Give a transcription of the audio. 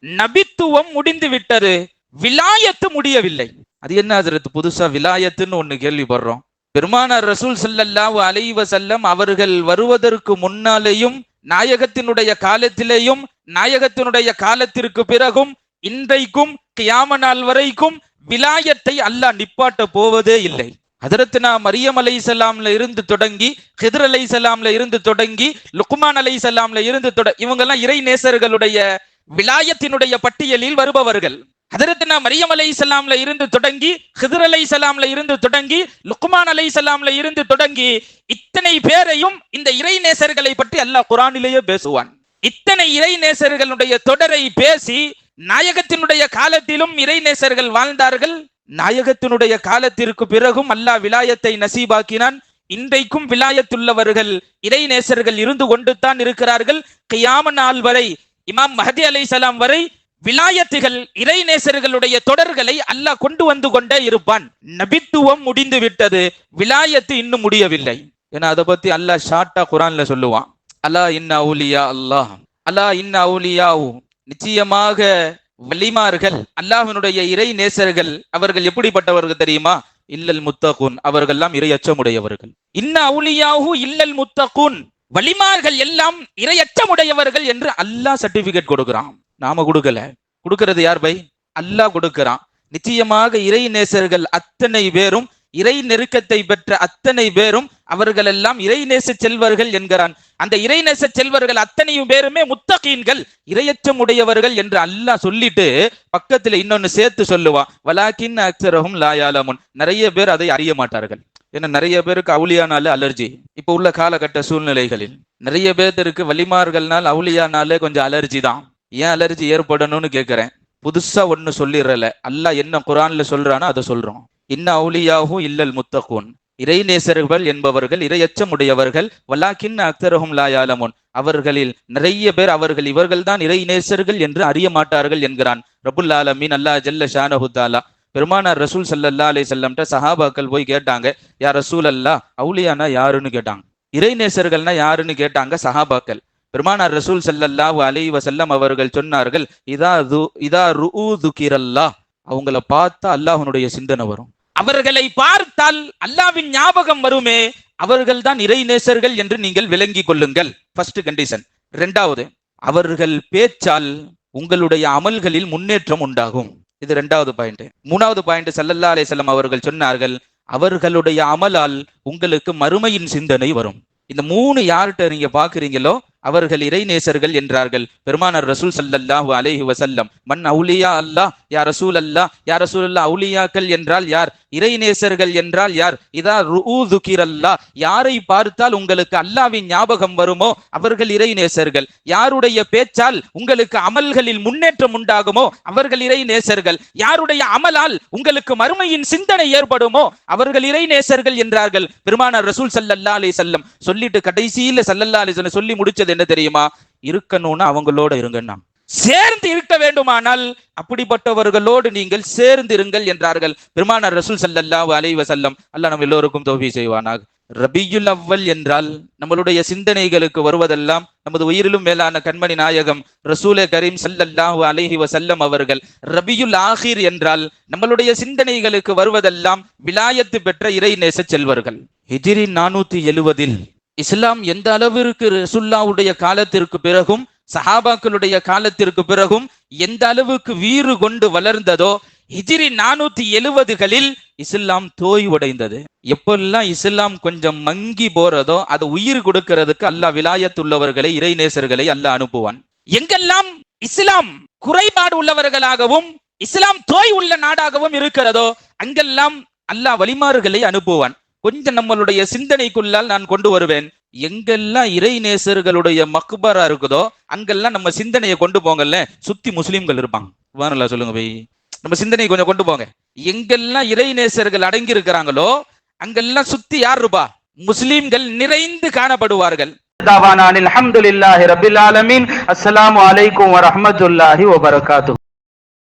நபித்துவம் முடிந்து விட்டது, விலாயத்து முடியவில்லை. அது என்ன ஹஜ்ரத், புதுசா விலாயத்துன்னு ஒண்ணு கேள்விப்படுறோம். பெருமானார் ரசூல் ஸல்லல்லாஹு அலைஹி வஸல்லம் அவர்கள் வருவதற்கு முன்னாலேயும் நாயகத்தினுடைய காலத்திலேயும் நாயகத்தினுடைய காலத்திற்கு பிறகும் இன்றைக்கும் கியாம நாள் வரைக்கும் விலாயத்தை அல்லாஹ் நிப்பாட்ட போவதே இல்லை. ஹதரத்னா மரியம் அலைஹிஸ்ஸலாம்ல இருந்து தொடங்கி, ஹித்ர் அலைஹிஸ்ஸலாம்ல இருந்து தொடங்கி, லுக்மான் அலைஹிஸ்ஸலாம்ல இருந்து இவங்க எல்லாம் இறை நேசர்களுடைய விலாயத்தினுடைய பட்டியலில் வருபவர்கள். ஹதரத்னா மரியம் அலைஹிஸ்ஸலாம்ல இருந்து தொடங்கி, ஹித்ர் அலைஹிஸ்ஸலாம்ல இருந்து தொடங்கி, லுக்மான் அலைஹிஸ்ஸலாம்ல இருந்து தொடங்கி இத்தனை பேரையும் இந்த இறை நேசர்களை பற்றி அல்லாஹ் குர்ஆனிலேயே பேசுவான். இத்தனை இறை நேசர்களுடைய தொடரை பேசி, நாயகத்தினுடைய காலத்திலும் இறை நேசர்கள் வாழ்ந்தார்கள், நாயகத்தினுடைய காலத்திற்கு பிறகும் அல்லாஹ் விலாயத்தை நசீபாக்கினான். இன்றைக்கும் விலாயத்துள்ளவர்கள் இறை நேசர்கள் இருந்து கொண்டு தான் இருக்கிறார்கள். கியாம நாள் வரை, இமாம் மஹதி அலைஹிஸ்ஸலாம் வரை விலாயத்துகள் இறை நேசர்களுடைய தொடர்களை அல்லாஹ் கொண்டு வந்து கொண்டே இருப்பான். நபித்துவம் முடிந்து விட்டது, விலாயத்து இன்னும் முடியவில்லை. ஏன்னா அதை பத்தி அல்லாஹ் ஷார்ட்டா குர்ஆன்ல சொல்லுவான். அலா இன்ன அவுலியா அல்லாஹ், அலா இன்ன அவுலியாஹு, நிச்சயமாக வலிமார்கள், அல்லாஹ்வினுடைய இறை நேசர்கள் அவர்கள் எப்படிப்பட்டவர்கள் தெரியுமா? இல்லல் முத்தகூன், அவர்கள் எல்லாம் இறை அச்சமுடையவர்கள். இன்ன அவுலியாஹு இல்லல் முத்தகூன், வலிமார்கள் எல்லாம் இறை அச்சமுடையவர்கள் என்று அல்லாஹ் சர்டிபிகேட் கொடுக்கிறான். நாம கொடுக்கல, கொடுக்கிறது யார் பை? அல்லாஹ் கொடுக்கிறான். நிச்சயமாக இறை நேசர்கள் அத்தனை பேரும், இறை நெருக்கத்தை பெற்ற அத்தனை பேரும் அவர்கள் எல்லாம் இறைநேச செல்வர்கள் என்கிறான். அந்த இறைநேச செல்வர்கள் அத்தனையும் பேருமே முத்தகீன்கள், இரையச்சம் உடையவர்கள் என்று அல்லாஹ் சொல்லிட்டு பக்கத்துல இன்னொன்னு சேர்த்து சொல்லுவான், வலாக்கின் அக்ஸரஹும் லா யஅலமுன், நிறைய பேர் அதை அறிய மாட்டார்கள். ஏன்னா நிறைய பேருக்கு அவுலியானால அலர்ஜி. இப்ப உள்ள காலகட்ட சூழ்நிலைகளில் நிறைய பேருக்கு வலிமார்கள்னால் அவுலியானாலே கொஞ்சம் அலர்ஜி தான். ஏன் அலர்ஜி ஏற்படணும்னு கேட்கிறேன். புதுசா ஒண்ணு சொல்லிடுறல, அல்லாஹ் என்ன குர்ஆன்ல சொல்றானோ அதை சொல்றோம். இன்ன அவுலியாஹு இல்லல் முத்தகூன், இறைநேசர்கள் என்பவர்கள் இரையச்சமுடையவர்கள், வலாக்கின் அக்ஸரஹும் லா யஅலமுன், அவர்களில் நிறைய பேர் இவர்கள் தான் இறைநேசர்கள் என்று அறிய மாட்டார்கள் என்கிறான் ரப்புல் ஆலமீன் அல்லாஹ் ஜல்ல ஷானஹு தஆலா. பெருமானார் ரசூல் ஸல்லல்லாஹு அலைஹி வஸல்லம் சஹாபாக்கள் போய் கேட்டாங்க, யா ரசூல் அல்லாஹ், அவுலியானா யாருன்னு கேட்டாங்க, இறைநேசர்கள்னா யாருன்னு கேட்டாங்க சஹாபாக்கள். பெருமானார் ரசூல் ஸல்லல்லாஹு அலைஹி வஸல்லம் அவர்கள் சொன்னார்கள், இதா ருஊ துகிரல்லாஹ், அவங்கள பார்த்தா அல்லாஹ்வுடைய சிந்தனை வரும், அவர்களை பார்த்தால் அல்லாஹ்வின் ஞாபகம் வருமே, அவர்கள் தான் இறைநேசர்கள் என்று நீங்கள் விளங்கி கொள்ளுங்கள். First condition. இரண்டாவது, அவர்கள் பேச்சால் உங்களுடைய அமல்களில் முன்னேற்றம் உண்டாகும். இது இரண்டாவது பாயிண்ட். மூணாவது பாயிண்ட், ஸல்லல்லாஹு அலைஹி வஸல்லம் அவர்கள் சொன்னார்கள், அவர்களுடைய அமலால் உங்களுக்கு மறுமையின் சிந்தனை வரும். இந்த மூணு யார்கிட்ட நீங்க பாக்குறீங்களோ அவர்கள் இறைநேசர்கள் என்றார்கள் பெருமானார் ரசூல் ஸல்லல்லாஹு அலைஹி வஸல்லம். மன் அவுலியா அல்லாஹ், யா ரசூல் அல்லாஹ், யா ரசூல் அல்லாஹ், அவுலியாக்கள் என்றால் யார், இறைநேசர்கள் என்றால் யார்? இதா ருஊ துகிரல்லாஹ், யாரை பார்த்தால் உங்களுக்கு அல்லாஹ்வின் ஞாபகம் வருமோ அவர்கள் இறைநேசர்கள். யாருடைய பேச்சால் உங்களுக்கு அமல்களில் முன்னேற்றம் உண்டாகுமோ அவர்கள் இறைநேசர்கள். யாருடைய அமலால் உங்களுக்கு மறுமையின் சிந்தனை ஏற்படுமோ அவர்கள் இறைநேசர்கள் என்றார்கள் பெருமானார் ரசூல் ஸல்லல்லாஹு அலைஹி வஸல்லம். சொல்லிட்டு கடைசியில ஸல்லல்லாஹு அலைஹி வஸல்லம் சொல்லி முடிச்சது என்ன தெரியுமா? இருக்கணும்னா அவங்களோட இருங்கன்னா, சேர்ந்து இருக்க வேண்டுமானால் அப்படிப்பட்டவர்களோடு நீங்கள் சேர்ந்து இருங்கள் என்றார்கள் பெருமானார் ரசூல் ஸல்லல்லாஹு அலைஹி வஸல்லம். அல்லாஹ் நம்ம எல்லோருக்கும் தௌஃபீக் செய்வானாக. ரபியுல் அவ்வல் என்றால் நம்மளுடைய சிந்தனைகளுக்கு வருவதெல்லாம் நமது உயிரிலும் மேலான கண்மணி நாயகம் ரசூலே கரீம் ஸல்லல்லாஹு அலைஹி வஸல்லம் அவர்கள். ரபியுல் ஆகிர் என்றால் நம்மளுடைய சிந்தனைகளுக்கு வருவதெல்லாம் விலாயத்து பெற்ற இறைநேச செல்வர்கள். ஹிஜ்ரி 470 இஸ்லாம் எந்த அளவிற்கு ரசூலுல்லாஹ்வுடைய காலத்திற்கு பிறகும் சஹாபாக்களுடைய காலத்திற்கு பிறகும் எந்த அளவுக்கு வீறு கொண்டு வளர்ந்ததோ, ஹிஜ்ரி 470களில் இஸ்லாம் தோய்வடைந்தது. எப்பெல்லாம் இஸ்லாம் கொஞ்சம் மங்கி போறதோ அது உயிர் கொடுக்கிறதுக்கு அல்லாஹ் விலாயத்துள்ளவர்களை, இறைநேசர்களை அல்லாஹ் அனுப்புவான். எங்கெல்லாம் இஸ்லாம் குறைபாடு உள்ளவர்களாகவும் இஸ்லாம் தோய் உள்ள நாடாகவும் இருக்கிறதோ அங்கெல்லாம் அல்லாஹ் வலிமார்களை அனுப்புவான். கொஞ்சம் நம்மளுடைய சிந்தனைக்குள்ளால் நான் கொண்டு வருவேன். எங்கெல்லாம் இறை நேசர்களுடைய மக்பரா இருக்குதோ அங்கெல்லாம் நம்ம சிந்தனையை கொண்டு போங்கல்ல, சுத்தி முஸ்லிம்கள் இருப்பாங்க. வானலா சொல்லுங்க பை, நம்ம சிந்தனையை கொஞ்சம் கொண்டு போங்க. எங்கெல்லாம் இறை நேசர்கள் அடங்கி இருக்கிறாங்களோ அங்கெல்லாம் சுத்தி யார் இருப்பா? முஸ்லிம்கள் நிறைந்து காணப்படுவார்கள். அல்ஹம்துலில்லாஹி ரப்பில் ஆலமீன். அஸ்ஸலாமு அலைக்கும் வரஹ்மத்துல்லாஹி வபரகாத்துஹு.